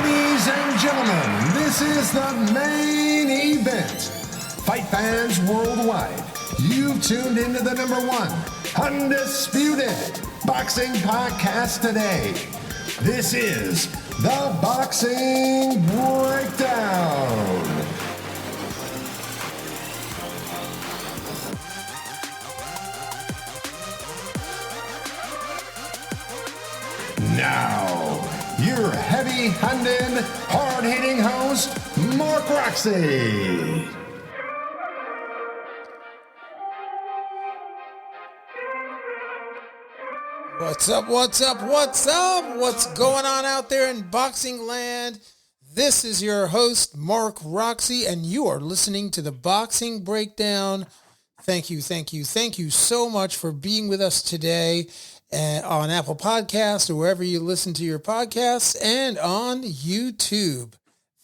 Ladies and gentlemen, this is the main event. Fight fans worldwide, you've tuned into the number one undisputed boxing podcast today. This is the Boxing Breakdown. Now, your heavy-handed, hard-hitting host, Mark Roxey. What's up, what's up, what's up? What's going on out there in boxing land? This is your host, Mark Roxey, and you are listening to the Boxing Breakdown. Thank you so much for being with us today on Apple Podcasts or wherever you listen to your podcasts and on YouTube.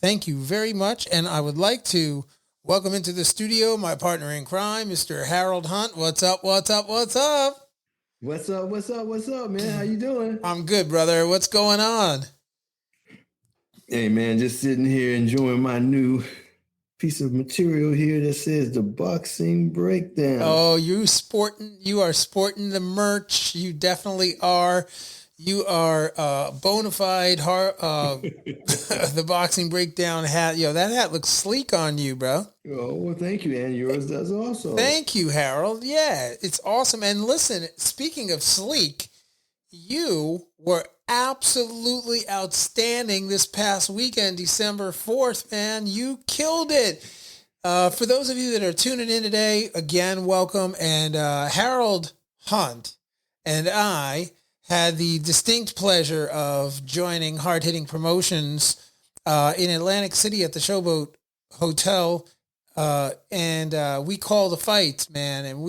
Thank you very much, and I would like to welcome into the studio my partner in crime, Mr. Harold Hunt. What's up, what's up, what's up? What's up, man? How you doing? I'm good, brother. What's going on? Hey, man, just sitting here enjoying my new piece of material here that says the Boxing Breakdown. Oh, you are sporting the merch. You definitely are. You are bona fide the Boxing Breakdown hat. Yo, that hat looks sleek on you, bro. Oh, well, thank you, and yours does also. Thank you, Harold. Yeah, it's awesome. And listen, speaking of sleek, you were absolutely outstanding this past weekend, December 4th, man. You killed it. For those of you that are tuning in today, again, welcome. And Harold Hunt and I had the distinct pleasure of joining Hard Hitting Promotions in Atlantic City at the Showboat Hotel. And we call the fights, man. And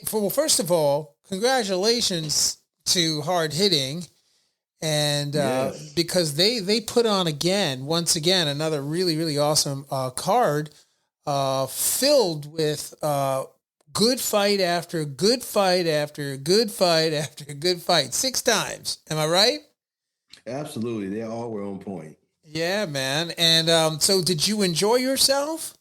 first of all, congratulations to Hard Hitting. And yes, because they put on once again, another really, really awesome card filled with good fight after good fight after good fight after good fight, 6 times. Am I right? absolutely. They all were on point. Yeah, man. And so did you enjoy yourself?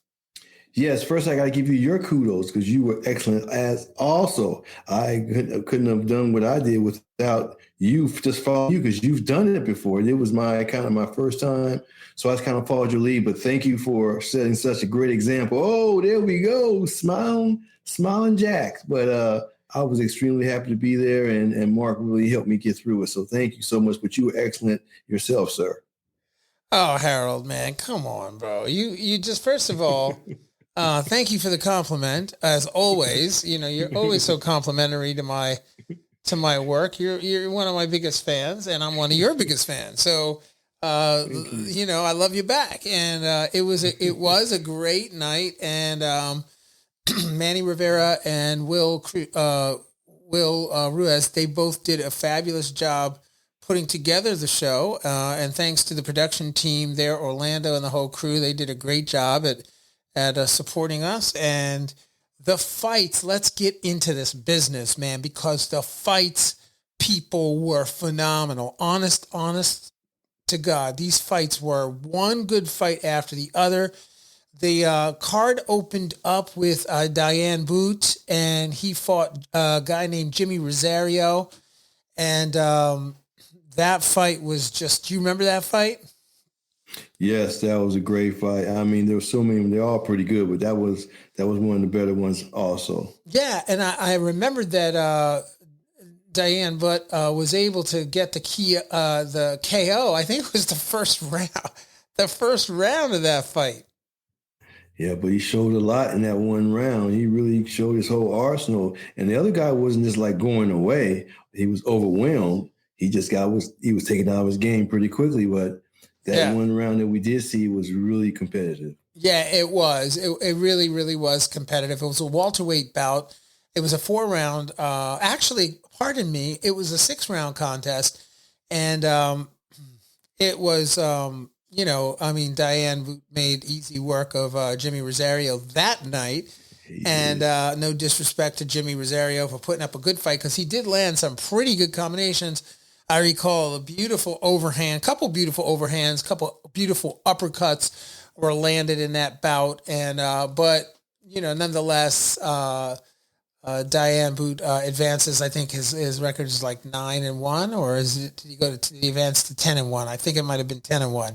Yes, first I got to give you your kudos because you were excellent. As also, I couldn't have done what I did without you. Just following you because you've done it before. It was my first time, so I just kind of followed your lead. But thank you for setting such a great example. Oh, there we go, smiling Jack. But I was extremely happy to be there, and Mark really helped me get through it. So thank you so much. But you were excellent yourself, sir. Oh, Harold, man, come on, bro. You just first of all. Thank you for the compliment, as always. You know, you're always so complimentary to my work. You're one of my biggest fans, and I'm one of your biggest fans. So, you know, I love you back. And it was a great night. And Manny Rivera and Will Ruiz, they both did a fabulous job putting together the show. And thanks to the production team there, Orlando and the whole crew, they did a great job at supporting us. And the fights, let's get into this business, man, because the fights, people, were phenomenal. Honest to God, these fights were one good fight after the other. The card opened up with Diane Boot, and he fought a guy named Jimmy Rosario. And that fight was just, do you remember that fight? Yes, that was a great fight. I mean, there were so many. They're all pretty good, but that was one of the better ones also. Yeah, and I remembered that Diane Butt was able to get the KO. I think it was the first round of that fight. Yeah, but he showed a lot in that one round. He really showed his whole arsenal. And the other guy wasn't just like going away. He was overwhelmed. He was taken out of his game pretty quickly, but that one round that we did see was really competitive. Yeah, it was. It really, really was competitive. It was a welterweight bout. It was a 4-round. Actually, pardon me, it was a 6-round contest. And it was, Diane made easy work of Jimmy Rosario that night. And no disrespect to Jimmy Rosario for putting up a good fight, because he did land some pretty good combinations. I recall a beautiful overhand, couple beautiful overhands, couple beautiful uppercuts were landed in that bout. And, but, nonetheless, Diane Boot advances. I think his record is like 9-1, or did he go to the advance to 10-1? I think it might have been 10-1.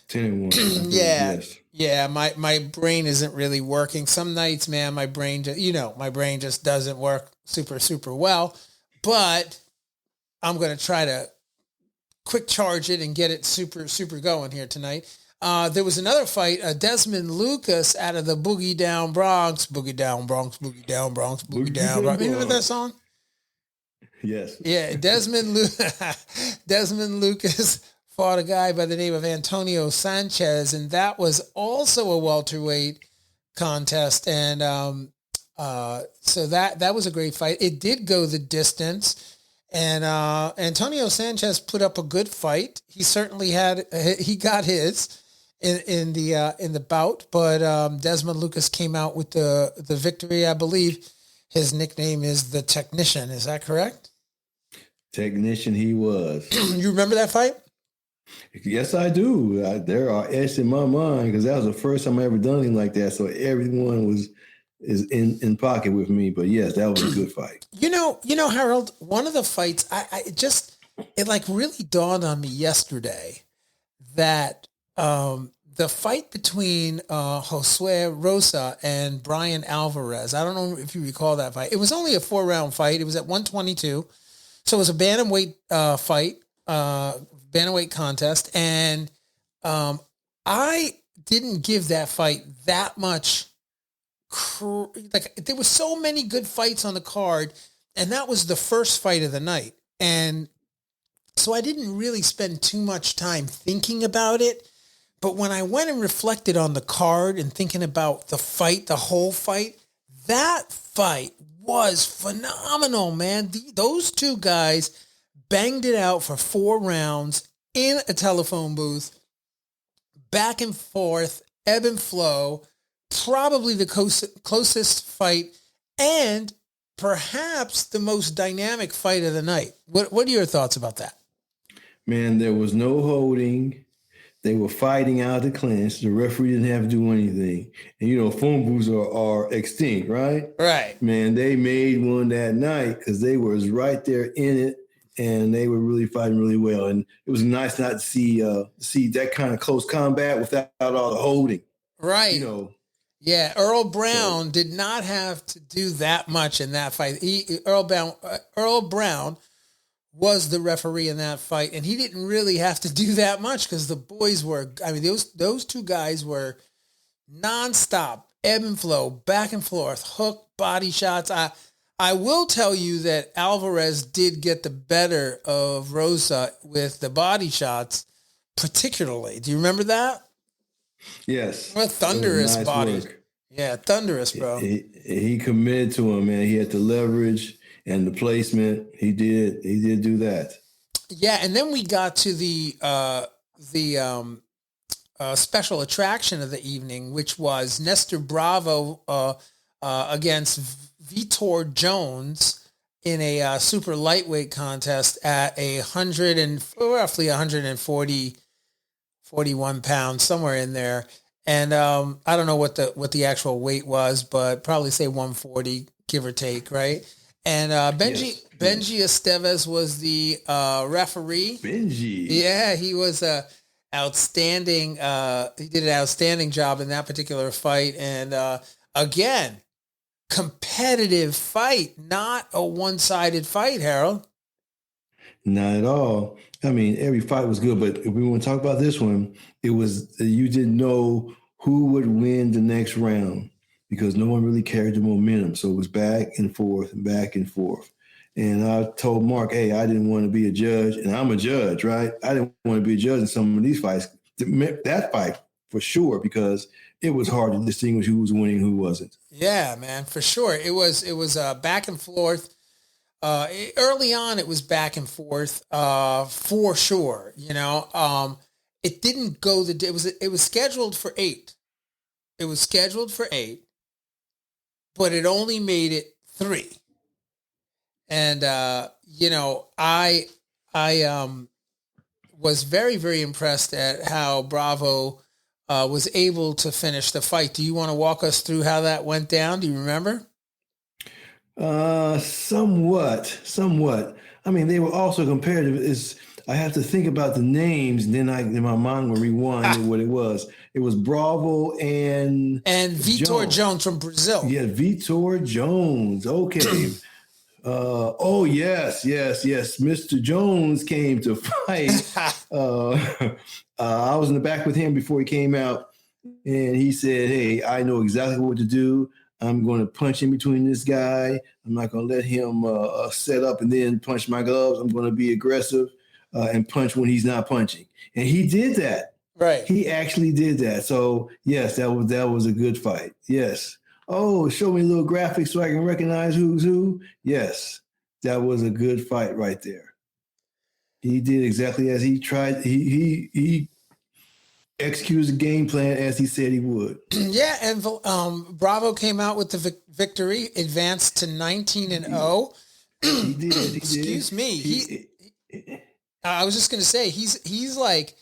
10-1. Yeah. Yes. Yeah. My brain isn't really working. Some nights, man, my brain just doesn't work super, super well, but I'm going to try to quick charge it and get it super, super going here tonight. There was another fight, Desmond Lucas out of the Boogie Down Bronx, Boogie Down Bronx, Boogie Down Bronx, Boogie Down Bronx. Remember that song? Yes. Yeah, Desmond Lucas fought a guy by the name of Antonio Sanchez, and that was also a welterweight contest. And so that was a great fight. It did go the distance. And Antonio Sanchez put up a good fight. He certainly he got his in the bout, but Desmond Lucas came out with the victory. I believe his nickname is the Technician. Is that correct? Technician, he was. You remember that fight? Yes, I do. There are etched in my mind because that was the first time I ever done anything like that. So everyone is in pocket with me. But yes, that was a good fight. You know, Harold, one of the fights, it like really dawned on me yesterday that the fight between Josue Rosa and Brian Alvarez, I don't know if you recall that fight. It was only a 4-round fight. It was at 122. So it was a bantamweight fight, bantamweight contest. And I didn't give that fight that much. There were so many good fights on the card, and that was the first fight of the night. And so I didn't really spend too much time thinking about it. But when I went and reflected on the card and thinking about the fight, the whole fight, that fight was phenomenal, man. Those two guys banged it out for 4 rounds in a telephone booth, back and forth, ebb and flow. Probably the closest fight and perhaps the most dynamic fight of the night. What are your thoughts about that? Man, there was no holding. They were fighting out the clinch. The referee didn't have to do anything. And, phone booths are extinct, right? Right. Man, they made one that night because they was right there in it, and they were really fighting really well. And it was nice not to see that kind of close combat without all the holding. Right. Yeah, Earl Brown did not have to do that much in that fight. Earl Brown was the referee in that fight, and he didn't really have to do that much because the boys were. I mean, those two guys were nonstop, ebb and flow, back and forth, hook, body shots. I will tell you that Alvarez did get the better of Rosa with the body shots, particularly. Do you remember that? Yes. What a thunderous nice body. Work. Yeah, thunderous, bro. He committed to him, man. He had the leverage and the placement. He did do that. Yeah, and then we got to the special attraction of the evening, which was Nestor Bravo against Vitor Jones in a super lightweight contest at roughly 141 pounds, somewhere in there. And I don't know what the actual weight was, but probably say 140, give or take, right? And Benji Esteves was the referee. Benji. Yeah, he was outstanding. He did an outstanding job in that particular fight. And again, competitive fight, not a one-sided fight, Harold. Not at all. I mean, every fight was good, but if we want to talk about this one, it was you didn't know who would win the next round because no one really carried the momentum. So it was back and forth and back and forth. And I told Mark, hey, I didn't want to be a judge, and I'm a judge, right? I didn't want to be a judge in some of these fights. That fight for sure, because it was hard to distinguish who was winning and who wasn't. Yeah, man, for sure. It was back and forth. Early on, it was back and forth for sure. It didn't go it was scheduled for 8. It was scheduled for 8, but it only made it 3. And I I was very, very impressed at how Bravo was able to finish the fight. Do you want to walk us through how that went down? Do you remember? Somewhat. I mean, they were also comparative. I have to think about the names, and then my mind will rewind what it was. It was Bravo and Vitor Jones from Brazil. Yeah, Vitor Jones. Okay. Yes. Mr. Jones came to fight. I was in the back with him before he came out, and he said, "Hey, I know exactly what to do. I'm going to punch in between this guy. I'm not going to let him set up and then punch my gloves. I'm going to be aggressive and punch when he's not punching." And he did that. Right. He actually did that. So yes, that was a good fight. Yes. Oh, show me a little graphic so I can recognize who's who. Yes, that was a good fight right there. He did exactly as he tried. He executed the game plan as he said he would. Yeah, and Bravo came out with the victory, advanced to 19-0. He did. Excuse me. I was just going to say he's like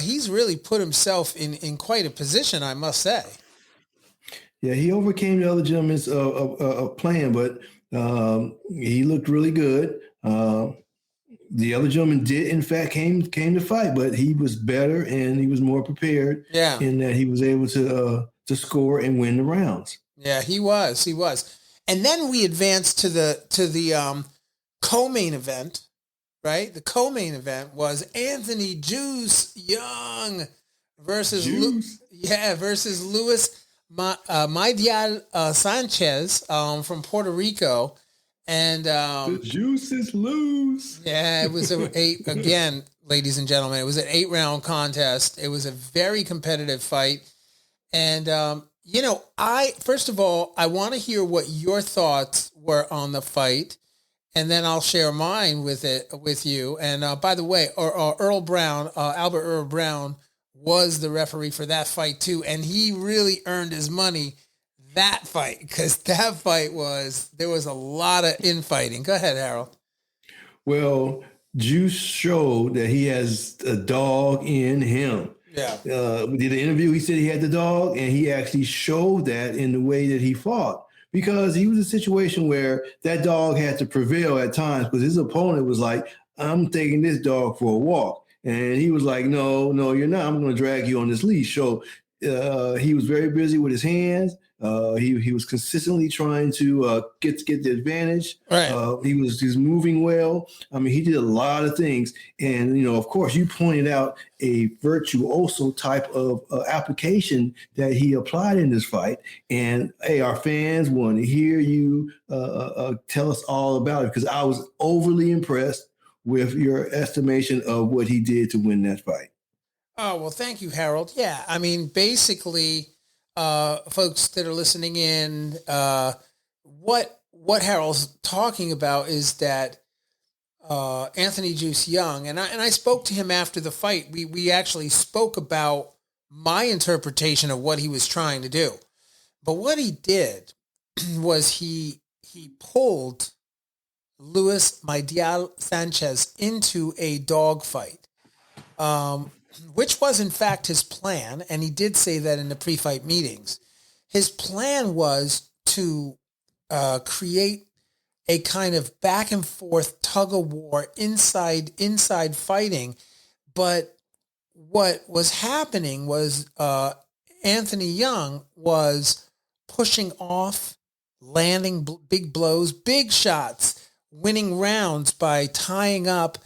he's really put himself in quite a position, I must say. Yeah, he overcame the other gentleman's plan, but he looked really good. The other gentleman did, in fact, came to fight, but he was better and he was more prepared. Yeah, in that he was able to score and win the rounds. Yeah, he was. And then we advanced to the co-main event, right? The co-main event was Anthony Juice Young versus Luis Maidial Sanchez from Puerto Rico. And the juice is loose. Yeah, it was again, ladies and gentlemen, it was an 8-round contest. It was a very competitive fight. And first of all, I want to hear what your thoughts were on the fight, and then I'll share mine with you. And by the way, Albert Earl Brown was the referee for that fight too, and he really earned his money that fight, because that fight there was a lot of infighting. Go ahead, Harold. Well, Juice showed that he has a dog in him. Yeah. We did an interview. He said he had the dog, and he actually showed that in the way that he fought, because he was in a situation where that dog had to prevail at times, because his opponent was like, "I'm taking this dog for a walk." And he was like, no, you're not. I'm going to drag you on this leash. So he was very busy with his hands. He was consistently trying to get the advantage. Right. He was moving well. I mean, he did a lot of things. And, of course, you pointed out a virtuoso type of application that he applied in this fight. And, hey, our fans want to hear you tell us all about it, because I was overly impressed with your estimation of what he did to win that fight. Oh, well, thank you, Harold. Yeah, I mean, basically, folks that are listening in, what Harold's talking about is that Anthony Juice Young, and I spoke to him after the fight. We actually spoke about my interpretation of what he was trying to do. But what he did was he pulled Luis Maidial Sanchez into a dogfight, which was in fact his plan, and he did say that in the pre-fight meetings. His plan was to create a kind of back and forth tug of war, inside fighting. But what was happening was Anthony Young was pushing off, landing big blows, big shots, winning rounds by tying up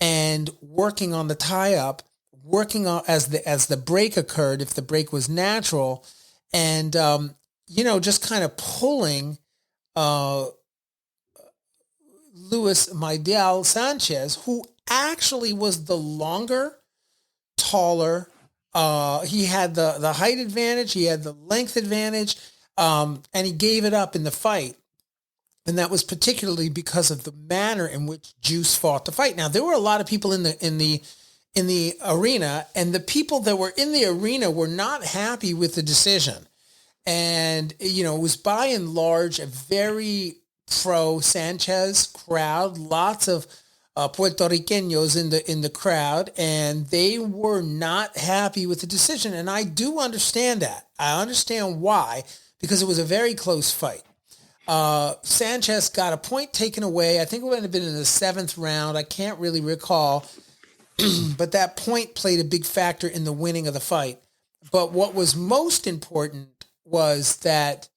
and working on the tie-up, working on as the break occurred, if the break was natural, and just kind of pulling Luis Maidial Sanchez, who actually was the longer, taller. He had the height advantage, he had the length advantage, and he gave it up in the fight. And that was particularly because of the manner in which Juice fought the fight. Now, there were a lot of people in the arena, and the people that were in the arena were not happy with the decision. And, it was by and large a very pro Sanchez crowd, lots of Puerto Ricanos in the crowd, and they were not happy with the decision. And I do understand that. I understand why, because it was a very close fight. Sanchez got a point taken away. I think it would have been in the 7th round. I can't really recall, but that point played a big factor in the winning of the fight. But what was most important was that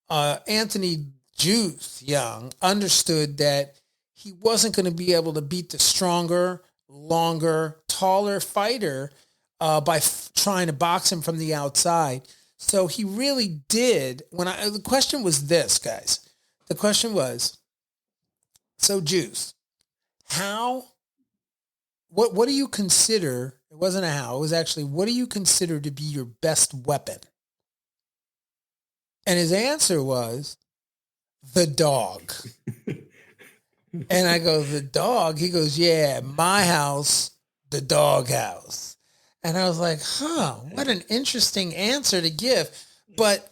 Anthony Juice Young understood that he wasn't going to be able to beat the stronger, longer, taller fighter by trying to box him from the outside. So he really did. The question was this, guys. The question was, so Juice, what do you consider, it wasn't a how, it was actually, what do you consider to be your best weapon? And his answer was, the dog. And I go, the dog? He goes, yeah, my house, the dog house. And I was like, what an interesting answer to give. But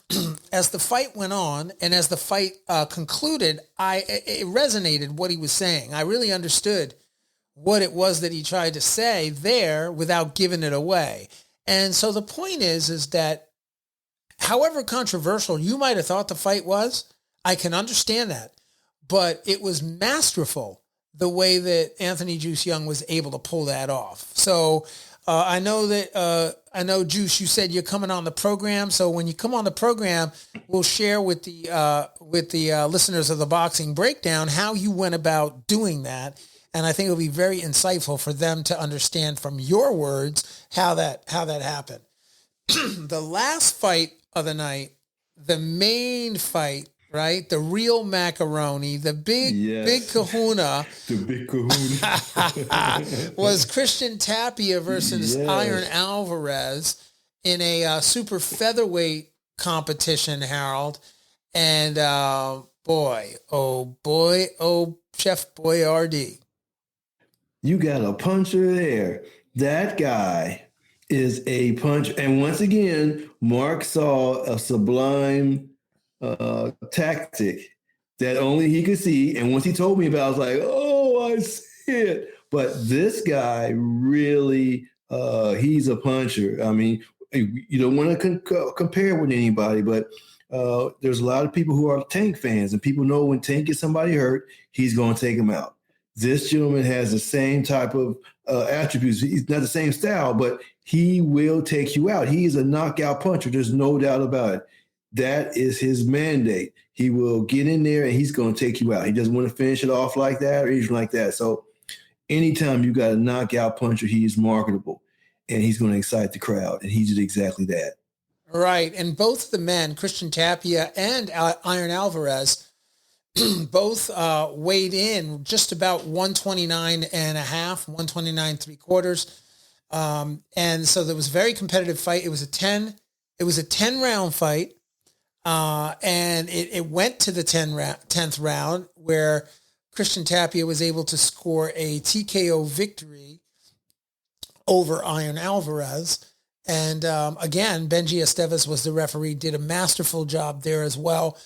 as the fight went on and as the fight concluded, it resonated what he was saying. I really understood what it was that he tried to say there without giving it away. And so the point is that however controversial you might have thought the fight was, I can understand that. But it was masterful the way that Anthony Juice Young was able to pull that off. So I know Juice, you said you're coming on the program. So when you come on the program, we'll share with the listeners of the Boxing Breakdown how you went about doing that. And I think it'll be very insightful for them to understand from your words how that happened. The last fight of the night, the main fight, right? The real macaroni, the big kahuna. The big kahuna. Was Christian Tapia versus Iron Alvarez in a super featherweight competition, Harold. And Chef Boyardee. You got a puncher there. That guy is a puncher. And once again, Mark saw a sublime tactic that only he could see. And once he told me about it, I was like, oh, I see it. But this guy really, he's a puncher. I mean, you don't want to compare with anybody, but there's a lot of people who are Tank fans, and people know when Tank gets somebody hurt, he's going to take him out. This gentleman has the same type of attributes. He's not the same style, but he will take you out. He is a knockout puncher. There's no doubt about it. That is his mandate. He will get in there and he's going to take you out. He doesn't want to finish it off like that or anything like that. So anytime you got a knockout puncher, he is marketable and he's going to excite the crowd. And he did exactly that. Right. And both the men, Christian Tapia and Iron Alvarez, both weighed in just about 129 and a half, 129 3/4. And so there was a very competitive fight. It was a 10 round fight. And it went to the 10th round where Christian Tapia was able to score a TKO victory over Iron Alvarez. And again, Benji Estevez was the referee, did a masterful job there as well.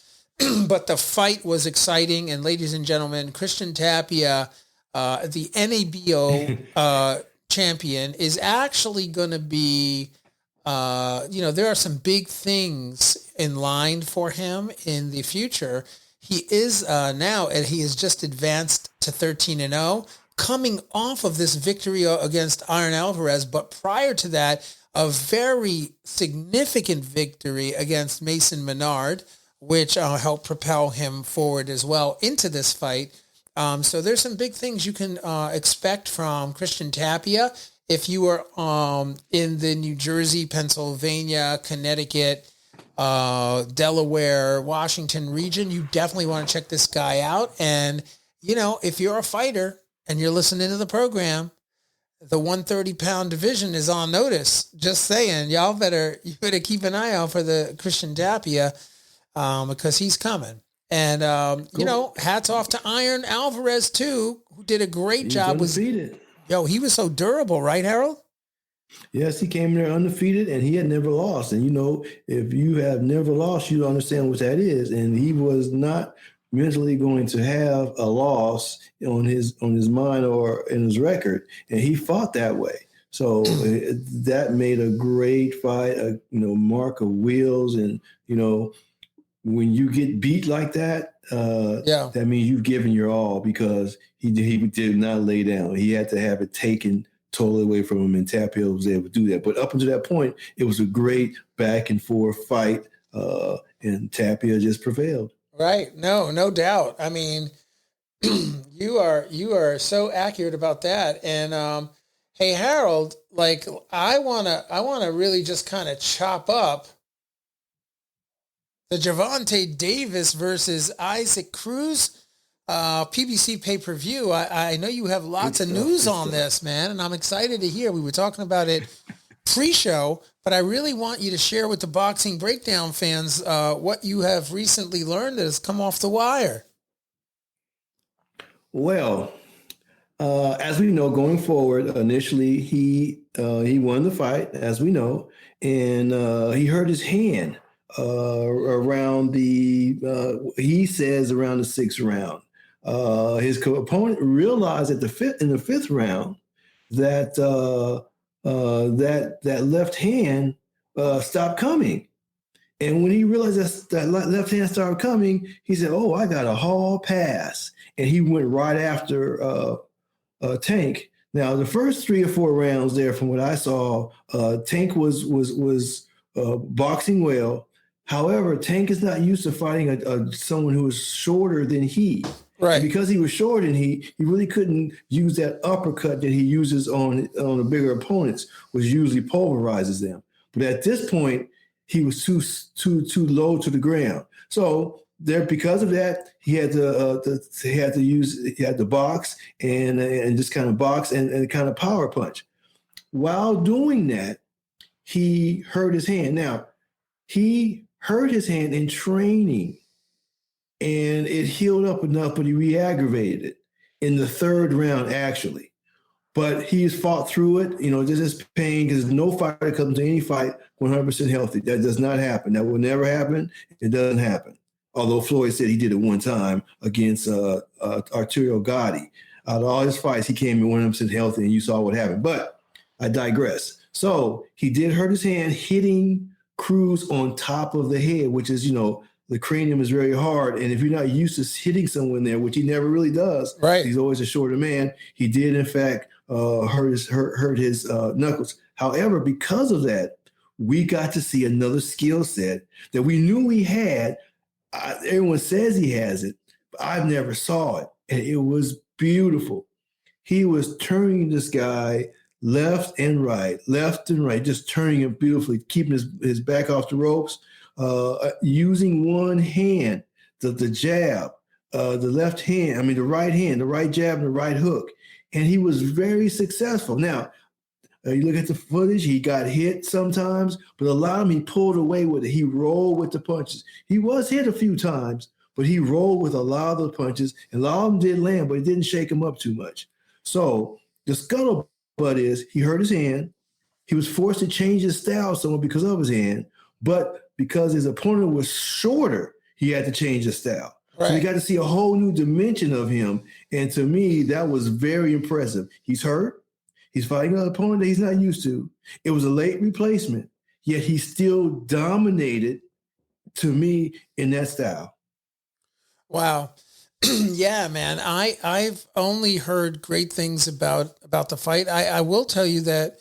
But the fight was exciting. And ladies and gentlemen, Christian Tapia, the NABO champion, is actually going to be, there are some big things in line for him in the future. He is now, and he has just advanced to 13-0, coming off of this victory against Iron Alvarez. But prior to that, a very significant victory against Mason Menard, which helped propel him forward as well into this fight. So there's some big things you can expect from Christian Tapia. If you are in the New Jersey, Pennsylvania, Connecticut, Delaware, Washington region, you definitely want to check this guy out. And, if you're a fighter and you're listening to the program, the 130-pound division is on notice. Just saying, you better keep an eye out for the Christian Tapia because he's coming. And, cool. Hats off to Iron Alvarez, too, who did a great job. Undefeated. He was so durable, right, Harold? Yes, he came there undefeated, and he had never lost. And, if you have never lost, you don't understand what that is. And he was not mentally going to have a loss on his mind or in his record, and he fought that way. So that made a great fight, mark of wheels, and when you get beat like that, that means you've given your all, because he did not lay down. He had to have it taken totally away from him, and Tapia was able to do that. But up until that point, it was a great back and forth fight, and Tapia just prevailed. Right. No doubt. I mean, you are so accurate about that. And hey, Harold, like I wanna really just kind of chop up the Gervonta Davis versus Isaac Cruz PBC pay-per-view. I know you have lots of news on this, man, and I'm excited to hear. We were talking about it pre-show, but I really want you to share with the Boxing Breakdown fans what you have recently learned that has come off the wire. Well, as we know, going forward, initially he won the fight, as we know, and he hurt his hand around he says around the 6th round. His opponent realized in the fifth round that that left hand stopped coming. And when he realized that left hand started coming, he said, "Oh, I got a hall pass," and he went right after Tank. Now, the first 3 or 4 rounds there, from what I saw, Tank was boxing well. However, Tank is not used to fighting someone who is shorter than he. Right. And because he was short, and he really couldn't use that uppercut that he uses on the bigger opponents, which usually pulverizes them. But at this point, he was too low to the ground. So there, because of that, he had to box and just kind of box and kind of power punch. While doing that, he hurt his hand. Now, he hurt his hand in training, and it healed up enough, but he re-aggravated it in the 3rd round, actually. But he's fought through it. This is pain, because no fighter comes to any fight 100% healthy. That does not happen. That will never happen. It doesn't happen. Although Floyd said he did it one time against Arturo Gotti. Out of all his fights, he came in 100% healthy, and you saw what happened. But I digress. So he did hurt his hand hitting Cruz on top of the head, which is, the cranium is very hard. And if you're not used to hitting someone there, which he never really does, right? He's always a shorter man. He did, in fact, hurt his knuckles. However, because of that, we got to see another skill set that we knew he had. Everyone says he has it, but I've never saw it. And it was beautiful. He was turning this guy left and right, just turning him beautifully, keeping his back off the ropes, using one hand, the jab, the left hand, the right hand, the right jab and the right hook. And he was very successful. Now, you look at the footage, he got hit sometimes, but a lot of them he pulled away with it. He rolled with the punches. He was hit a few times, but he rolled with a lot of those punches, and a lot of them did land, but it didn't shake him up too much. So the scuttlebutt is he hurt his hand. He was forced to change his style somewhat because of his hand, but because his opponent was shorter, he had to change his style. Right. So you got to see a whole new dimension of him. And to me, that was very impressive. He's hurt. He's fighting an opponent that he's not used to. It was a late replacement, yet he still dominated, to me, in that style. Wow. Yeah, man. I've only heard great things about the fight. I will tell you that,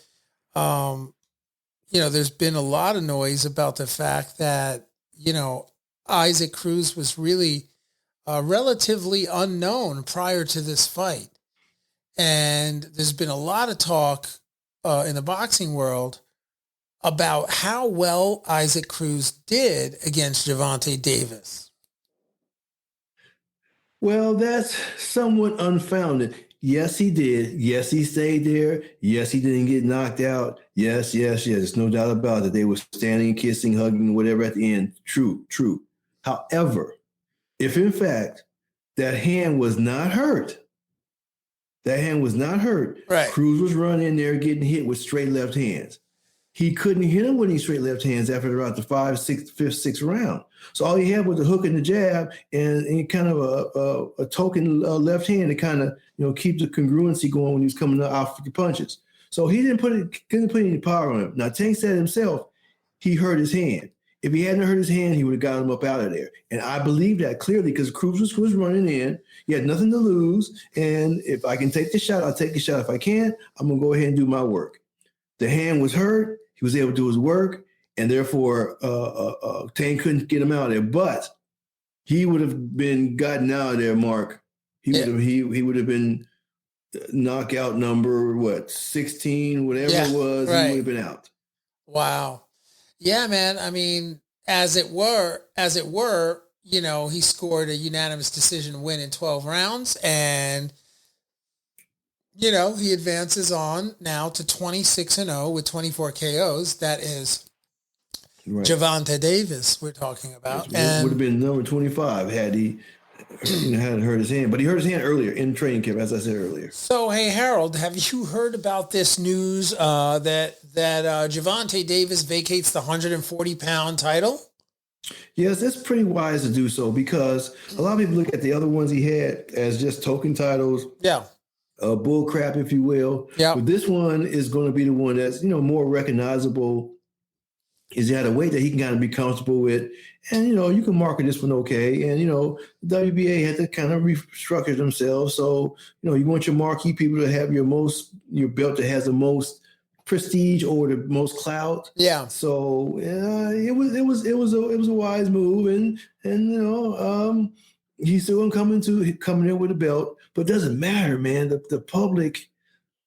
there's been a lot of noise about the fact that, Isaac Cruz was really relatively unknown prior to this fight. And there's been a lot of talk in the boxing world about how well Isaac Cruz did against Gervonta Davis. Well, that's somewhat unfounded. Yes, he did. Yes, he stayed there. Yes, he didn't get knocked out. Yes. There's no doubt about it. They were standing, kissing, hugging, whatever at the end. True. However, if in fact that hand was not hurt, right. Cruz was running in there getting hit with straight left hands. he couldn't hit him with any straight left hands after about the fifth, sixth round. So all he had was the hook and the jab and kind of a token left hand to kind of keep the congruency going when he was coming out for the punches. So he couldn't put any power on him. Now Tank said himself, he hurt his hand. If he hadn't hurt his hand, he would have gotten him up out of there. And I believe that clearly because Cruz was running in. He had nothing to lose. And if I can take the shot, I'll take the shot. If I can't, I'm going to go ahead and do my work. The hand was hurt. He was able to do his work. And therefore, Tank couldn't get him out of there. But he would have been gotten out of there, Mark. He would have been knockout number, 16, whatever it was. Right. He would have been out. Wow. Yeah, man. I mean, as it were, he scored a unanimous decision win in 12 rounds and, he advances on now to 26-0 with 24 KOs. That is right. Gervonta Davis we're talking about. It would have been number 25 had he hadn't hurt his hand. But he hurt his hand earlier in training camp, as I said earlier. So, hey, Harold, have you heard about this news that Gervonta Davis vacates the 140-pound title? Yes, that's pretty wise to do so because a lot of people look at the other ones he had as just token titles. Yeah. Bull crap, if you will. Yeah. But this one is going to be the one that's, more recognizable. Is he had a weight that he can kind of be comfortable with. And, you can market this one okay. And, WBA had to kind of restructure themselves. So, you want your marquee people to have your belt that has the most prestige or the most clout. Yeah. So it was a wise move. And he's still coming in with a belt, but it doesn't matter, man. The public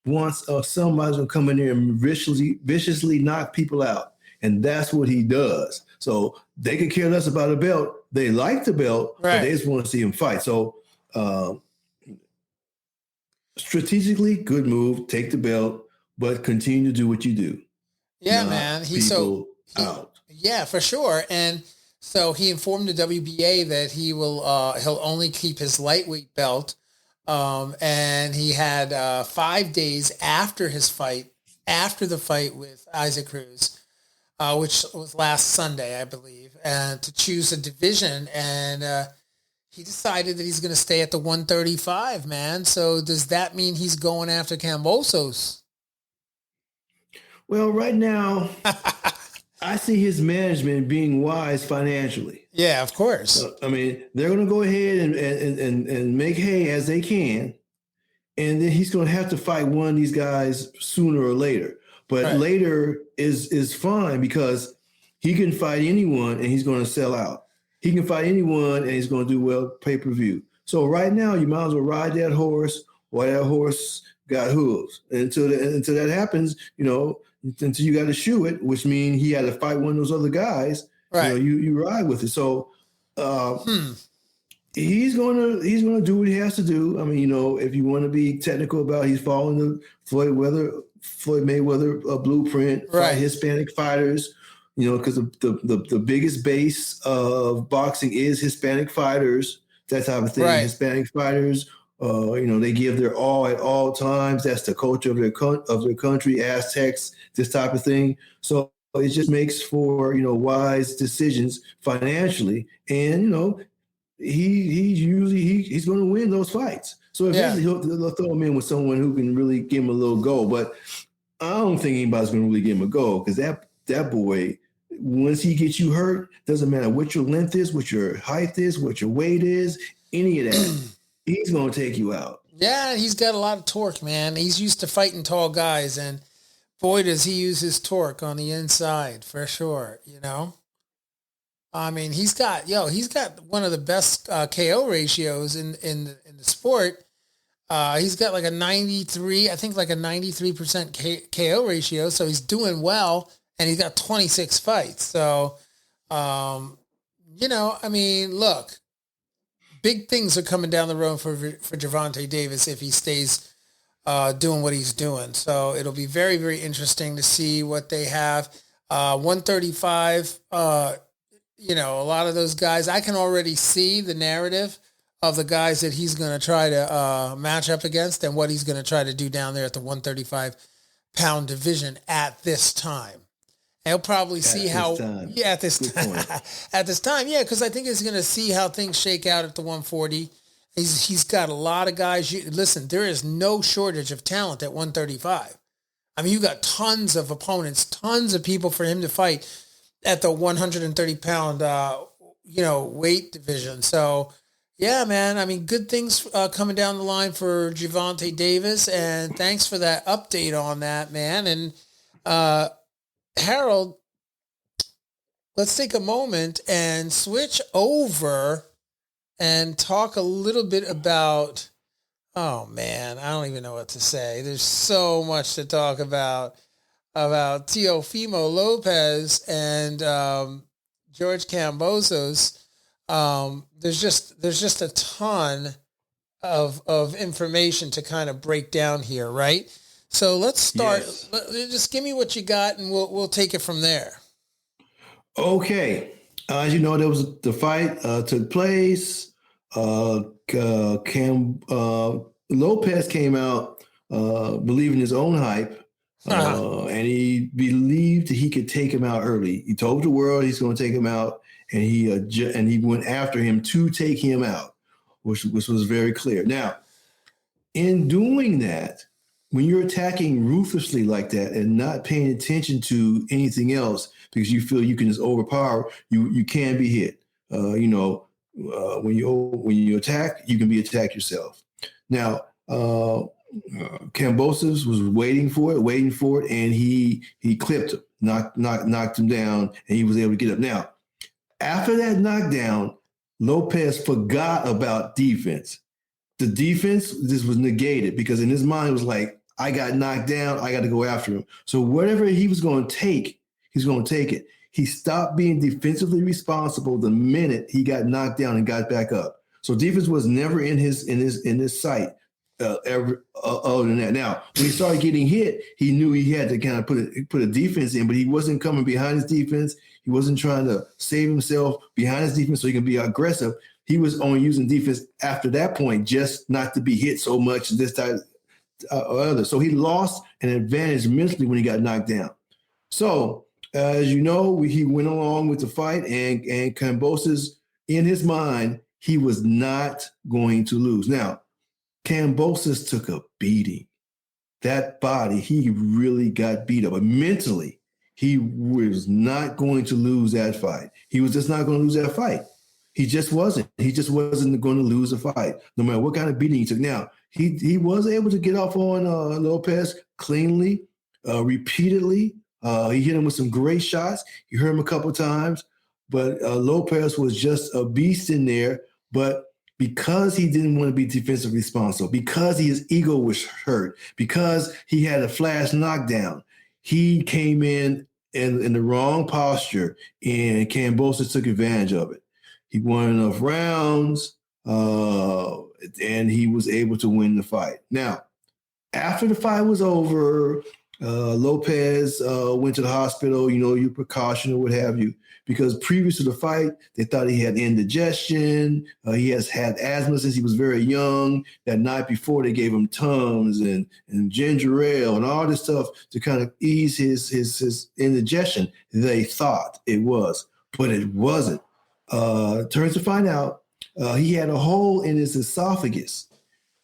wants somebody to come in there and viciously knock people out. And that's what he does. So they could care less about a belt. They like the belt, right. But they just want to see him fight. So strategically, good move. Take the belt, but continue to do what you do. Yeah, man. He's out. Yeah, for sure. And so he informed the WBA that he'll only keep his lightweight belt. And he had 5 days after the fight with Isaac Cruz, which was last Sunday, I believe, and to choose a division. And he decided that he's going to stay at the 135, man. So does that mean he's going after Kambosos? Well, right now, I see his management being wise financially. Yeah, of course. I mean, they're going to go ahead and make hay as they can. And then he's going to have to fight one of these guys sooner or later. But right. Later is fine because he can fight anyone and he's going to sell out. He can fight anyone and he's going to do well pay-per-view. So right now, you might as well ride that horse while that horse got hooves. Until that happens, until you got to shoe it, which means he had to fight one of those other guys. Right. You ride with it. So he's gonna do what he has to do. I mean, if you want to be technical about, he's following the Floyd Mayweather blueprint. Right. Fight Hispanic fighters. Because the biggest base of boxing is Hispanic fighters. That type of thing. Right. Hispanic fighters. They give their all at all times. That's the culture of their country, Aztecs, this type of thing. So it just makes for, wise decisions financially. And, he's going to win those fights. So eventually they'll throw him in with someone who can really give him a little go. But I don't think anybody's going to really give him a go because that boy, once he gets you hurt, doesn't matter what your length is, what your height is, what your weight is, any of that. He's going to take you out. Yeah, he's got a lot of torque, man. He's used to fighting tall guys, and boy, does he use his torque on the inside, for sure, I mean, he's got one of the best KO ratios in the sport. He's got like a 93% KO ratio, so he's doing well, and he's got 26 fights. So, I mean, look, big things are coming down the road for Gervonta Davis if he stays doing what he's doing. So it'll be very, very interesting to see what they have. 135, a lot of those guys, I can already see the narrative of the guys that he's going to try to match up against and what he's going to try to do down there at the 135-pound division at this time. He'll probably see how, at this time, yeah, because I think he's going to see how things shake out at the 140. He's got a lot of guys. Listen, there is no shortage of talent at 135. I mean, you got tons of opponents, tons of people for him to fight at the 130 pound, weight division. So, yeah, man. I mean, good things coming down the line for Gervonta Davis, and thanks for that update on that, man. And Harold, let's take a moment and switch over and talk a little bit about, oh man, I don't even know what to say. There's so much to talk about Teofimo Lopez and George Kambosos. There's just a ton of information to kind of break down here, right? So let's start. Yes. Just give me what you got, and we'll take it from there. Okay. As you know, the fight took place. Lopez came out believing his own hype, and he believed he could take him out early. He told the world he's going to take him out, and he went after him to take him out, which was very clear. Now, in doing that, when you're attacking ruthlessly like that and not paying attention to anything else because you feel you can just overpower, you can be hit. When you attack, you can be attacked yourself. Now, Kambosos was waiting for it, and he clipped him, knocked him down, and he was able to get up. Now, after that knockdown, Lopez forgot about defense. The defense just was negated because in his mind it was like, I got knocked down, I got to go after him. So whatever he was going to take, he's going to take it. He stopped being defensively responsible the minute he got knocked down and got back up. So defense was never in his sight ever other than that. Now, when he started getting hit, he knew he had to kind of put a defense in, but he wasn't coming behind his defense. He wasn't trying to save himself behind his defense so he can be aggressive. He was only using defense after that point, just not to be hit so much this time or other. So he lost an advantage mentally when he got knocked down. So as you know, he went along with the fight, and Kambosos, in his mind, he was not going to lose. Now, Kambosos took a beating. That body, he really got beat up. But mentally, he was not going to lose that fight. He was just not going to lose that fight. He just wasn't. He just wasn't going to lose a fight, no matter what kind of beating he took. Now, he was able to get off on Lopez cleanly, repeatedly. He hit him with some great shots. He hurt him a couple of times, but Lopez was just a beast in there. But because he didn't want to be defensively responsible, because his ego was hurt, because he had a flash knockdown, he came in the wrong posture, and Kambosos took advantage of it. He won enough rounds, and he was able to win the fight. Now, after the fight was over, Lopez went to the hospital, your precaution or what have you, because previous to the fight, they thought he had indigestion. He has had asthma since he was very young. That night before, they gave him Tums and ginger ale and all this stuff to kind of ease his indigestion. They thought it was, but it wasn't. Turns to find out he had a hole in his esophagus.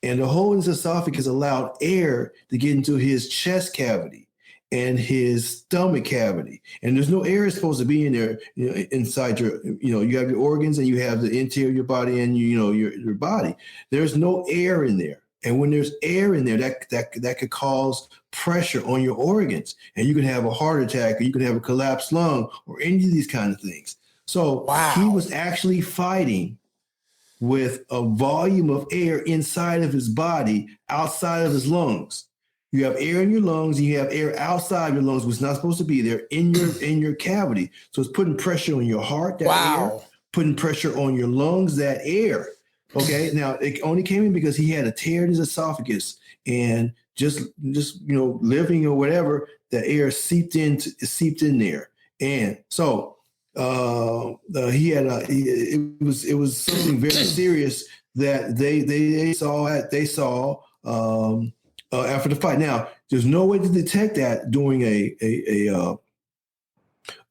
And the hole in his esophagus allowed air to get into his chest cavity and his stomach cavity. And there's no air supposed to be in there, inside your, you have your organs and you have the interior of your body and, your body. There's no air in there. And when there's air in there, that could cause pressure on your organs. And you can have a heart attack, or you can have a collapsed lung, or any of these kind of things. So He was actually fighting with a volume of air inside of his body, outside of his lungs. You have air in your lungs, and you have air outside your lungs, which is not supposed to be there in your cavity. So it's putting pressure on your heart, that air, putting pressure on your lungs, that air. Okay. Now it only came in because he had a tear in his esophagus, and just living or whatever, the air seeped in there. And so it was something very serious that they saw after the fight. Now, there's no way to detect that during a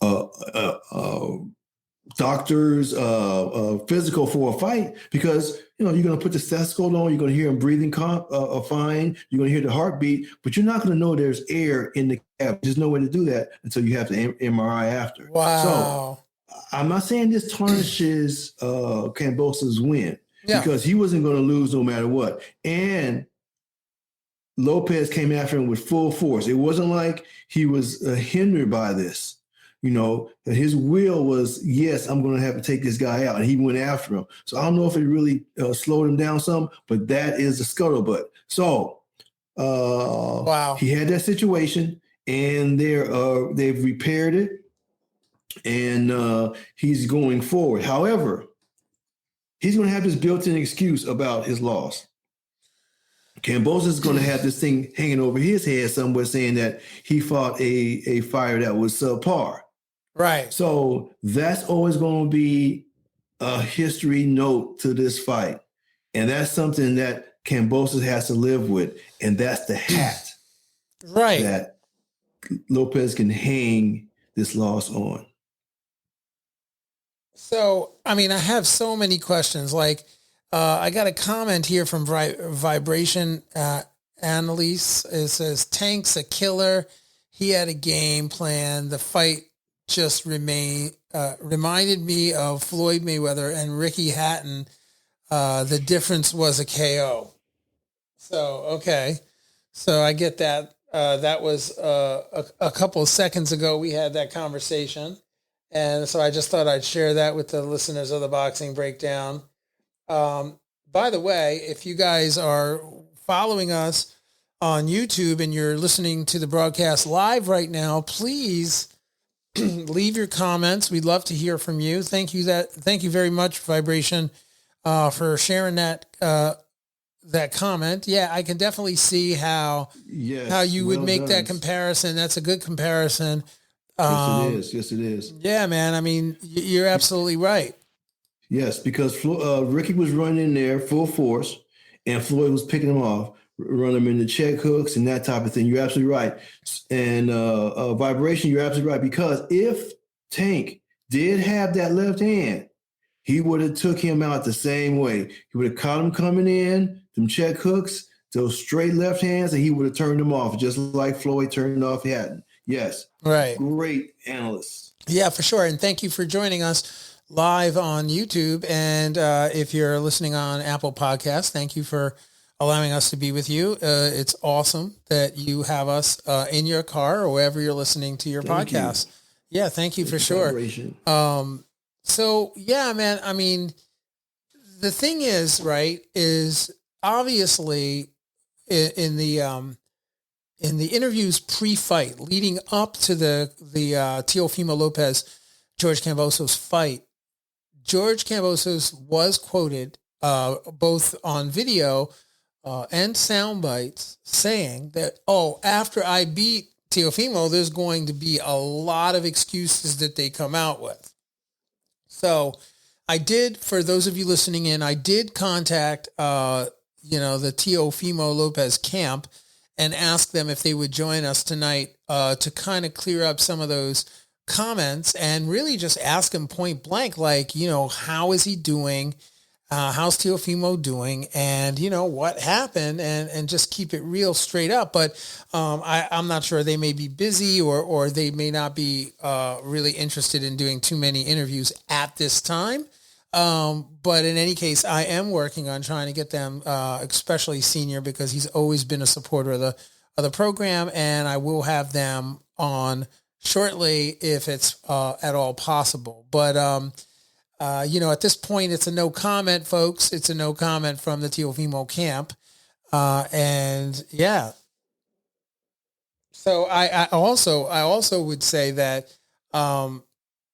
uh, uh, uh, doctor's physical for a fight, because you're going to put the stethoscope on, you're going to hear him breathing fine, you're going to hear the heartbeat, but you're not going to know there's air in the cab. There's no way to do that until you have the MRI after. Wow. So I'm not saying this tarnishes Kambosos' win, because he wasn't going to lose no matter what. And Lopez came after him with full force. It wasn't like he was hindered by this. His will was, yes, I'm going to have to take this guy out. And he went after him. So I don't know if it really slowed him down some, but that is the scuttlebutt. So wow, he had that situation, and they've repaired it, and he's going forward. However, he's going to have this built-in excuse about his loss. Kambosos is going to have this thing hanging over his head somewhere, saying that he fought a fighter that was subpar. Right. So that's always going to be a history note to this fight. And that's something that Kambosos has to live with. And that's the hat that Lopez can hang this loss on. So, I mean, I have so many questions. Like, I got a comment here from Vibration Annalise. It says, Tank's a killer. He had a game plan. The fight just reminded me of Floyd Mayweather and Ricky Hatton. The difference was a KO. So, okay. So I get that. That was a couple of seconds ago we had that conversation. And so I just thought I'd share that with the listeners of the Boxing Breakdown. By the way, if you guys are following us on YouTube and you're listening to the broadcast live right now, please leave your comments. We'd love to hear from you. Thank you very much, Vibration, for sharing that comment. Yeah, I can definitely see how you would make that comparison. That's a good comparison. Yes, it is. Yeah, man. I mean, you're absolutely right. Yes, because Ricky was running in there full force, and Floyd was picking him off, running him into check hooks and that type of thing. You're absolutely right. And Vibration, you're absolutely right. Because if Tank did have that left hand, he would have took him out the same way. He would have caught him coming in, them check hooks, those straight left hands, and he would have turned them off, just like Floyd turned off Hatton. Yes. Right. Great analyst. Yeah, for sure. And thank you for joining us live on YouTube. And if you're listening on Apple Podcasts, thank you for allowing us to be with you. It's awesome that you have us in your car or wherever you're listening to your podcast. Yeah, thank you for sure. So, yeah, man, I mean, the thing is, right, is obviously in the interviews pre-fight leading up to the Teofimo Lopez, George Kambosos fight, George Kambosos was quoted both on video and sound bites saying that, after I beat Teofimo, there's going to be a lot of excuses that they come out with. So I did, for those of you listening in, I did contact, the Teofimo Lopez camp and ask them if they would join us tonight to kind of clear up some of those comments and really just ask him point blank, like, how is he doing? How's Teofimo doing? And, what happened? And just keep it real straight up. But I'm not sure. They may be busy or they may not be really interested in doing too many interviews at this time. But in any case, I am working on trying to get them, especially Senior, because he's always been a supporter of the program, and I will have them on shortly if it's at all possible. But at this point, it's a no comment, folks. It's a no comment from the Teofimo camp, and yeah. So I also would say that.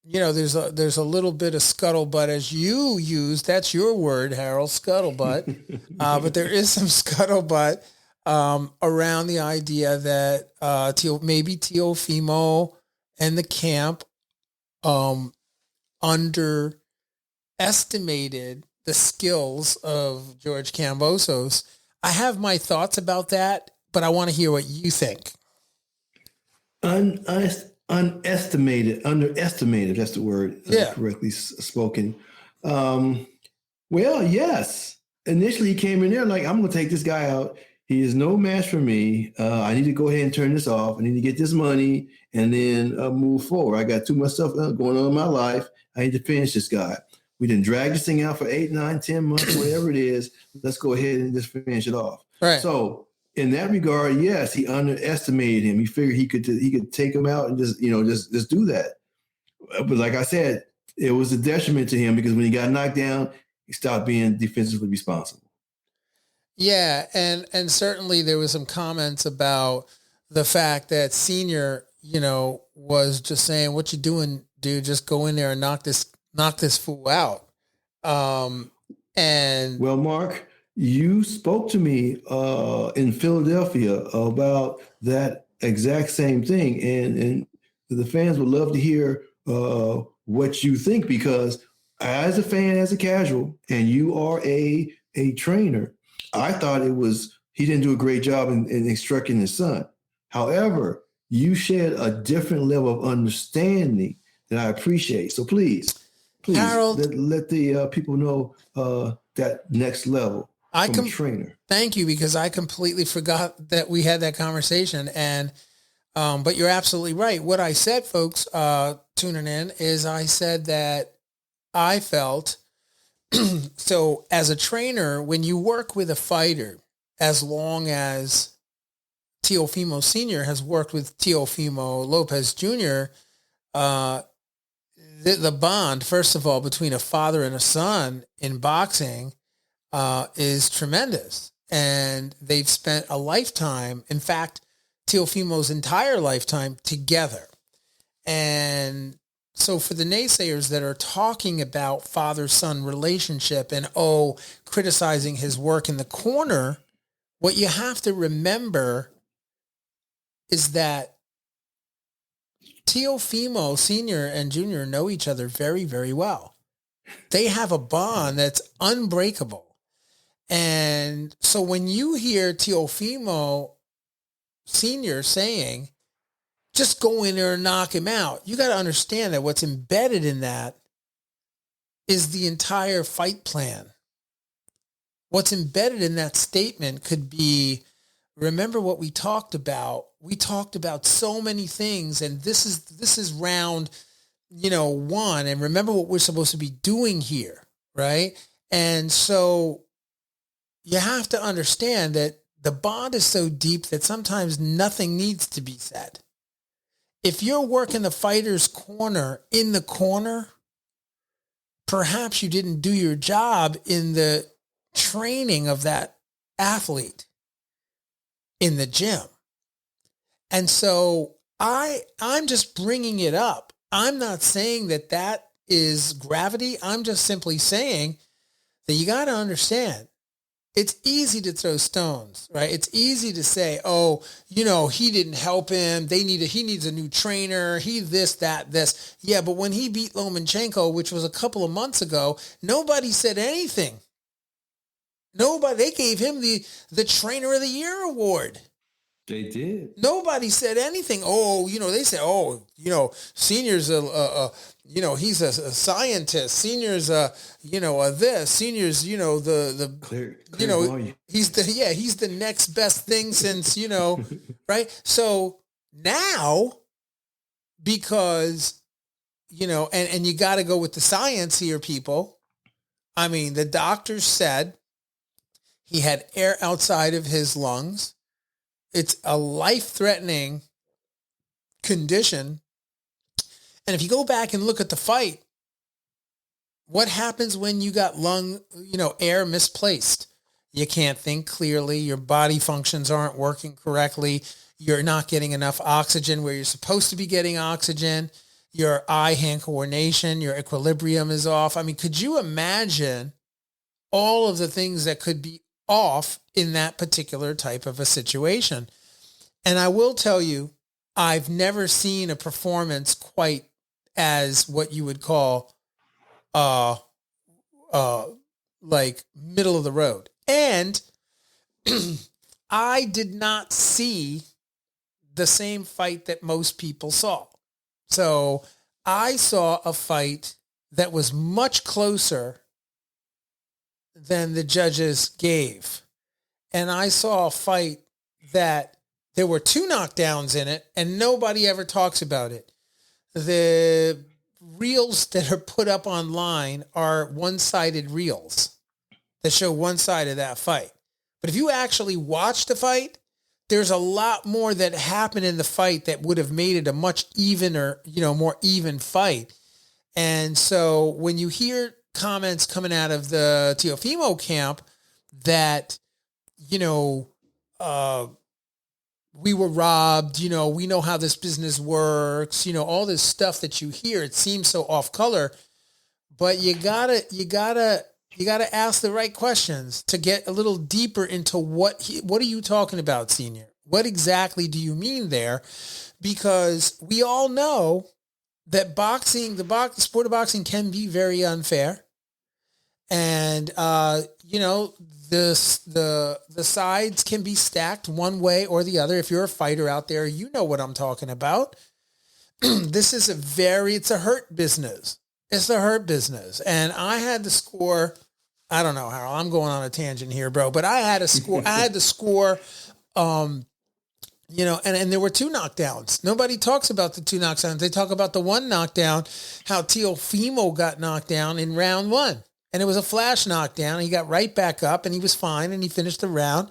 There's a little bit of scuttlebutt, as you use. That's your word, Harold, scuttlebutt. But there is some scuttlebutt around the idea that maybe Teofimo and the camp underestimated the skills of George Kambosos. I have my thoughts about that, but I want to hear what you think. underestimated, that's the word, correctly spoken. Well, yes. Initially, he came in there like, I'm going to take this guy out. He is no match for me. I need to go ahead and turn this off. I need to get this money and then move forward. I got too much stuff going on in my life. I need to finish this guy. We didn't drag this thing out for 8, 9, 10 months, whatever it is. Let's go ahead and just finish it off. Right. So in that regard, yes, he underestimated him. He figured he could take him out and just do that. But like I said, it was a detriment to him because when he got knocked down, he stopped being defensively responsible. Yeah, and certainly there was some comments about the fact that Senior, was just saying, "What you doing, dude? Just go in there and knock this fool out." And well, Mark, you spoke to me in Philadelphia about that exact same thing, and the fans would love to hear what you think, because as a fan, as a casual, and you are a trainer, I thought he didn't do a great job in instructing his son. However, you shed a different level of understanding that I appreciate. So please, Harold, let the people know that next level from a trainer. Thank you, because I completely forgot that we had that conversation. And but you're absolutely right. What I said, folks, tuning in, is I said that I felt so as a trainer, when you work with a fighter, as long as Teofimo Sr. has worked with Teofimo Lopez Jr., the bond, first of all, between a father and a son in boxing is tremendous. And they've spent a lifetime, in fact, Teofimo's entire lifetime together. And so for the naysayers that are talking about father-son relationship and, criticizing his work in the corner, what you have to remember is that Teofimo Sr. and Jr. know each other very, very well. They have a bond that's unbreakable. And so when you hear Teofimo Sr. saying, just go in there and knock him out, you got to understand that what's embedded in that is the entire fight plan. What's embedded in that statement could be, remember what we talked about. We talked about so many things, and this is round, 1, and remember what we're supposed to be doing here, right? And so you have to understand that the bond is so deep that sometimes nothing needs to be said. If you're working the fighter's corner in the corner, perhaps you didn't do your job in the training of that athlete in the gym. And so I'm just bringing it up. I'm not saying that is gravity. I'm just simply saying that you got to understand, it's easy to throw stones, right? It's easy to say, he didn't help him. He needs a new trainer. He this. Yeah, but when he beat Lomachenko, which was a couple of months ago, nobody said anything. They gave him the Trainer of the Year award. They did. Nobody said anything. They said, Senior's he's a scientist. Senior's this. Senior's, the clear he's the next best thing since, right? So now, because, and you got to go with the science here, people. I mean, the doctors said he had air outside of his lungs. It's a life-threatening condition. And if you go back and look at the fight, what happens when you got air misplaced? You can't think clearly. Your body functions aren't working correctly. You're not getting enough oxygen where you're supposed to be getting oxygen. Your eye-hand coordination, your equilibrium is off. I mean, could you imagine all of the things that could be off in that particular type of a situation? And I will tell you, I've never seen a performance quite as what you would call like middle of the road. And I did not see the same fight that most people saw. So I saw a fight that was much closer than the judges gave. And I saw a fight that there were 2 knockdowns in it and nobody ever talks about it. The reels that are put up online are one-sided reels that show one side of that fight. But if you actually watch the fight, there's a lot more that happened in the fight that would have made it a much evener, more even fight. And so when you hear comments coming out of the Teofimo camp that, we were robbed, we know how this business works, all this stuff that you hear, it seems so off color, but you gotta ask the right questions to get a little deeper into what are you talking about, Senior? What exactly do you mean there? Because we all know that boxing, the sport of boxing can be very unfair. And, the sides can be stacked one way or the other. If you're a fighter out there, you know what I'm talking about. This is it's a hurt business. It's a hurt business. And I had to score, I don't know, Harold, I'm going on a tangent here, bro, but I had to score, and there were 2 knockdowns. Nobody talks about the 2 knockdowns. They talk about the 1 knockdown, how Teofimo got knocked down in round 1. And it was a flash knockdown. He got right back up and he was fine. And he finished the round,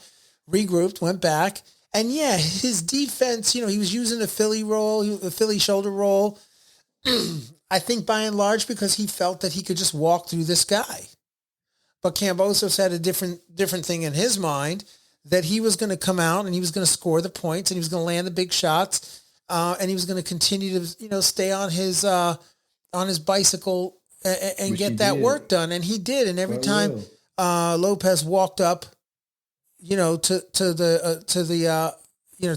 regrouped, went back. And yeah, his defense, he was using a Philly roll, a Philly shoulder roll. I think by and large, because he felt that he could just walk through this guy. But Kambosos had a different thing in his mind, that he was going to come out and he was going to score the points and he was going to land the big shots. And he was going to continue to, stay on his bicycle and which get that work done. And he did. And every time Lopez walked up, to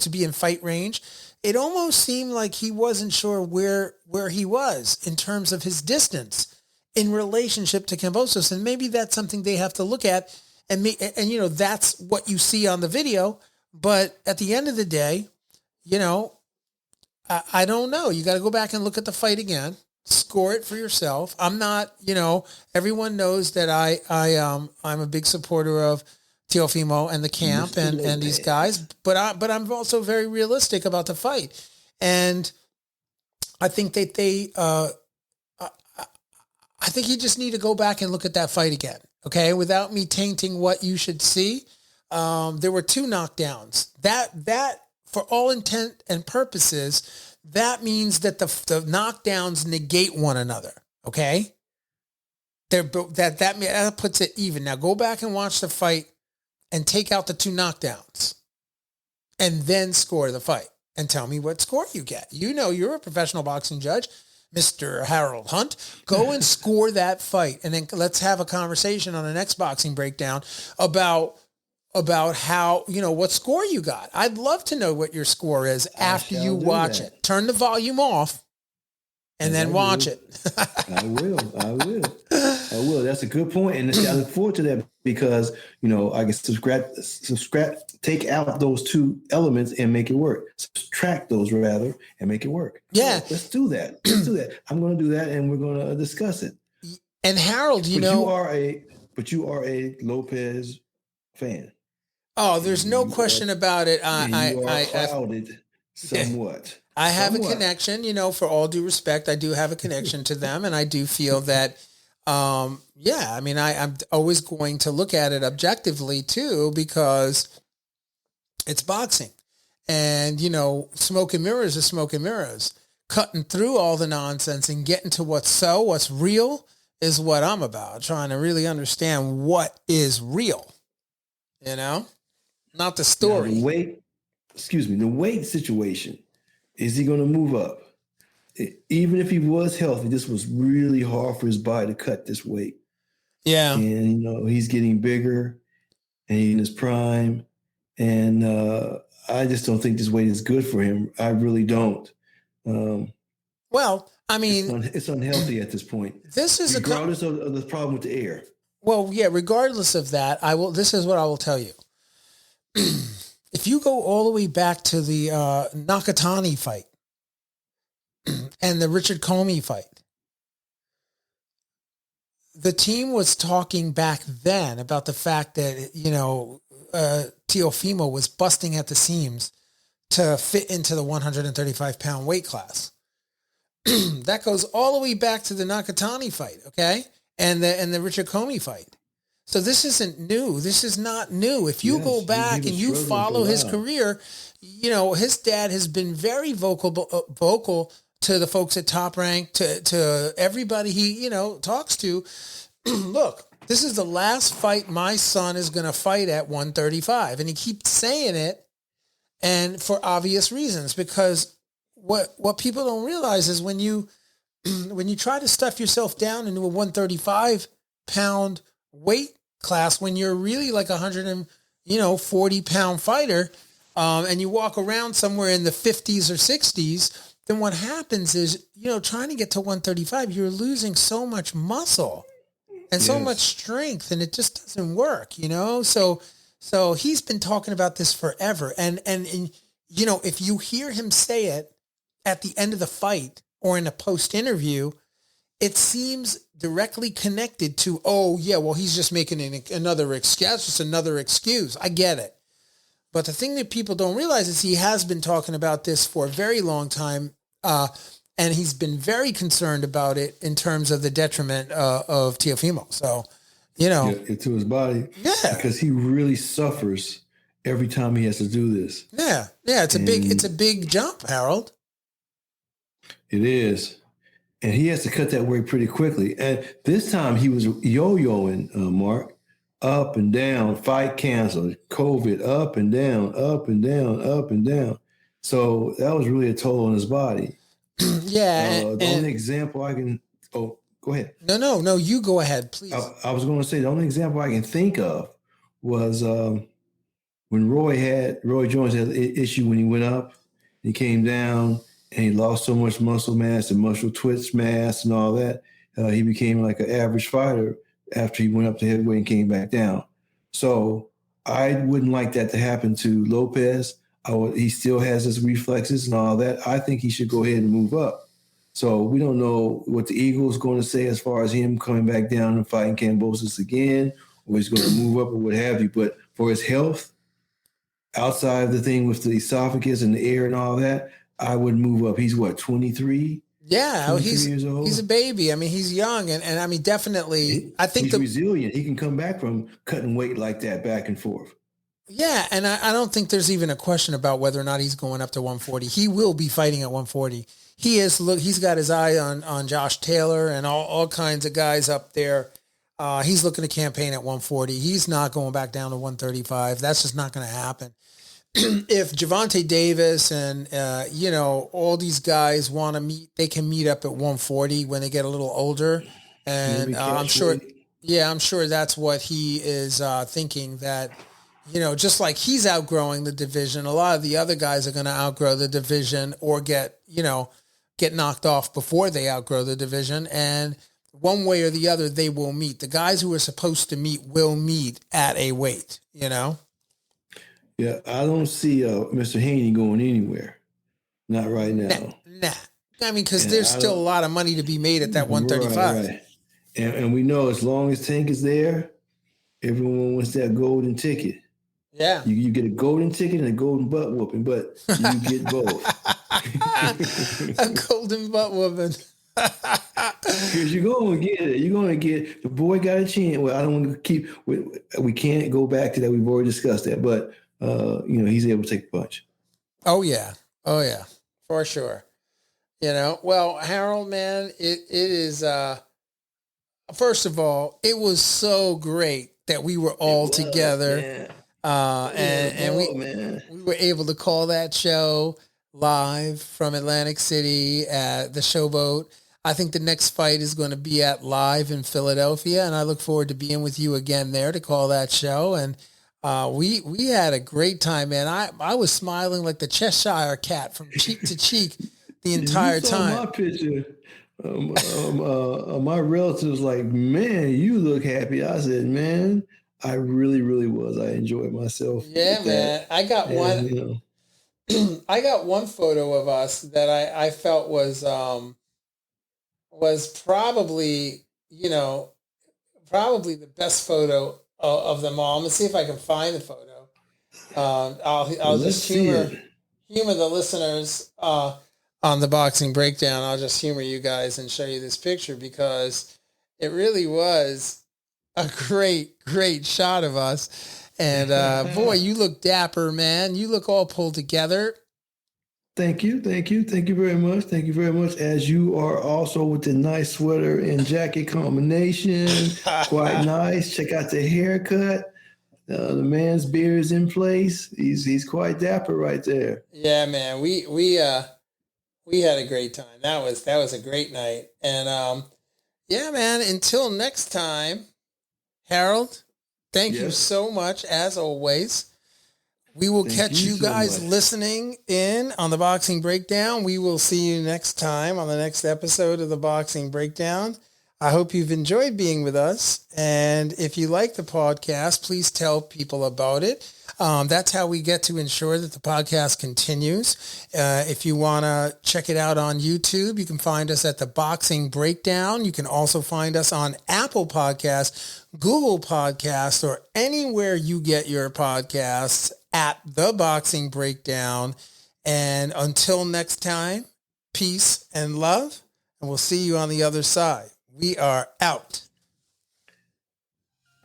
be in fight range, it almost seemed like he wasn't sure where he was in terms of his distance in relationship to Kambosos. And maybe that's something they have to look at. And that's what you see on the video. But at the end of the day, I don't know. You got to go back and look at the fight again. Score it for yourself. I'm not, everyone knows that I'm a big supporter of Teofimo and the camp and these guys, but I'm also very realistic about the fight. And I think that I think you just need to go back and look at that fight again. Okay. Without me tainting what you should see. There were 2 knockdowns that for all intent and purposes, that means that the knockdowns negate one another. Okay. That puts it even. Now go back and watch the fight and take out the 2 knockdowns and then score the fight and tell me what score you get. You're a professional boxing judge, Mr. Harold Hunt. Go and score that fight. And then let's have a conversation on the next boxing breakdown about how, what score you got. I'd love to know what your score is after you watch it. Turn the volume off and then watch it. I will. That's a good point. And I look forward to that because, I can subtract, take out those 2 elements and make it work. Subtract those rather and make it work. Yeah. So let's do that. I'm going to do that and we're going to discuss it. And Harold, you are a Lopez fan. Oh, there's no question about it. I clouded somewhat. I have a connection, for all due respect, I do have a connection to them. And I do feel that, I'm always going to look at it objectively too, because it's boxing and, smoke and mirrors is smoke and mirrors. Cutting through all the nonsense and getting to what's real is what I'm about. Trying to really understand what is real, not the story. Now, the weight situation. Is he going to move up? Even if he was healthy, this was really hard for his body to cut this weight. Yeah. And, he's getting bigger and he's in his prime. And I just don't think this weight is good for him. I really don't. It's unhealthy at this point. This is regardless of the problem with the air. Well, yeah, regardless of that, this is what I will tell you. If you go all the way back to the Nakatani fight, and the Richard Comey fight. The team was talking back then about the fact that, Teofimo was busting at the seams to fit into the 135-pound weight class. That goes all the way back to the Nakatani fight, okay? And the Richard Comey fight. So this isn't new. This is not new. If you go back and you follow his career, his dad has been very vocal to the folks at Top Rank, to everybody he, talks to. Look, this is the last fight my son is going to fight at 135. And he keeps saying it, and for obvious reasons, because what people don't realize is when you try to stuff yourself down into a 135-pound weight class, when you're really like 140-pound fighter, and you walk around somewhere in the 50s or 60s, then what happens is, trying to get to 135, you're losing so much muscle and so much strength, and it just doesn't work, So he's been talking about this forever. And if you hear him say it at the end of the fight or in a post interview, it seems directly connected to, he's just making another excuse. That's just another excuse. I get it. But the thing that people don't realize is he has been talking about this for a very long time. And he's been very concerned about it in terms of the detriment of Teofimo. So, to his body. Yeah. Because he really suffers every time he has to do this. Yeah. Yeah. It's a big jump, Harold. It is. And he has to cut that weight pretty quickly. And this time he was yo-yoing, Mark, up and down, fight canceled, COVID, up and down, up and down, up and down. So that was really a toll on his body. Yeah. The only example I can, go ahead. No, you go ahead, please. I was going to say the only example I can think of was when Roy Jones had an issue when he went up, he came down, and he lost so much muscle mass and muscle twitch mass and all that. He became like an average fighter after he went up to heavyweight and came back down. So I wouldn't like that to happen to Lopez. He still has his reflexes and all that. I think he should go ahead and move up. So we don't know what the Eagle's going to say as far as him coming back down and fighting Kambosos again, or he's going to move up or what have you. But for his health, outside of the thing with the esophagus and the air and all that, I would move up. He's 23? Yeah, 23 years old. He's a baby. I mean, he's young, and I mean, definitely. I think he's resilient. He can come back from cutting weight like that back and forth. Yeah, and I don't think there's even a question about whether or not he's going up to 140. He will be fighting at 140. He is. Look, he's got his eye on Josh Taylor and all kinds of guys up there. He's looking to campaign at 140. He's not going back down to 135. That's just not going to happen. If Gervonta Davis and, all these guys want to meet, they can meet up at 140 when they get a little older. And I'm sure that's what he is thinking, that, just like he's outgrowing the division, a lot of the other guys are going to outgrow the division or get knocked off before they outgrow the division. And one way or the other, they will meet. The guys who are supposed to meet will meet at a weight, Yeah, I don't see Mr. Haney going anywhere. Not right now. Nah. I mean, because there's still a lot of money to be made at that 135. Right. And we know as long as Tank is there, everyone wants that golden ticket. Yeah. You get a golden ticket and a golden butt whooping, but you get both. A golden butt whooping. Because you're going to get it. You're going to get, the boy got a chance. Well, I don't want to we can't go back to that. We've already discussed that, but he's able to take a punch. Oh yeah, for sure. Well, Harold, man, it is. First of all, it was so great that we were all together, and we were able to call that show live from Atlantic City at the Showboat. I think the next fight is going to be at Live in Philadelphia, and I look forward to being with you again there to call that show. And we had a great time, man. I was smiling like the Cheshire cat from cheek to cheek the entire time. My picture, my relatives like, man, you look happy. I said, man, I really, really was. I enjoyed myself. Yeah, man. I got one. I got one photo of us that I felt was probably, probably the best photo of them all. I'm gonna see if I can find the photo. I'll just humor the listeners on the Boxing Breakdown. I'll just humor you guys and show you this picture because it really was a great shot of us. And boy, you look dapper, man. You look all pulled together. Thank you very much. Thank you very much. As you are also with the nice sweater and jacket combination, quite nice. Check out the haircut. The man's beard is in place. He's quite dapper right there. Yeah, man. We had a great time. That was a great night. And yeah, man. Until next time, Harold. Thank you so much, as always. We will catch you guys listening in on the Boxing Breakdown. We will see you next time on the next episode of the Boxing Breakdown. I hope you've enjoyed being with us. And if you like the podcast, please tell people about it. That's how we get to ensure that the podcast continues. If you want to check it out on YouTube, you can find us at the Boxing Breakdown. You can also find us on Apple Podcasts, Google Podcasts, or anywhere you get your podcasts at the Boxing Breakdown. And until next time, peace and love, and we'll see you on the other side. We are out.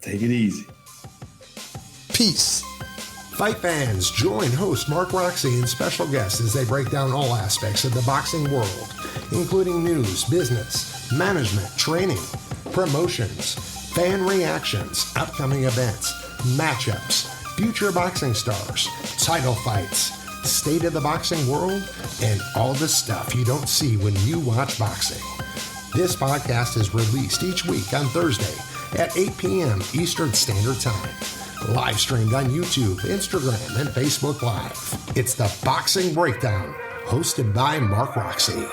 Take it easy. Peace. Fight fans, join host Mark Roxey and special guests as they break down all aspects of the boxing world, including news, business, management, training, promotions, fan reactions, upcoming events, matchups, future boxing stars, title fights, state of the boxing world, and all the stuff you don't see when you watch boxing. This podcast is released each week on Thursday at 8 p.m. Eastern Standard Time. Live streamed on YouTube, Instagram, and Facebook Live. It's the Boxing Breakdown, hosted by Mark Roxey.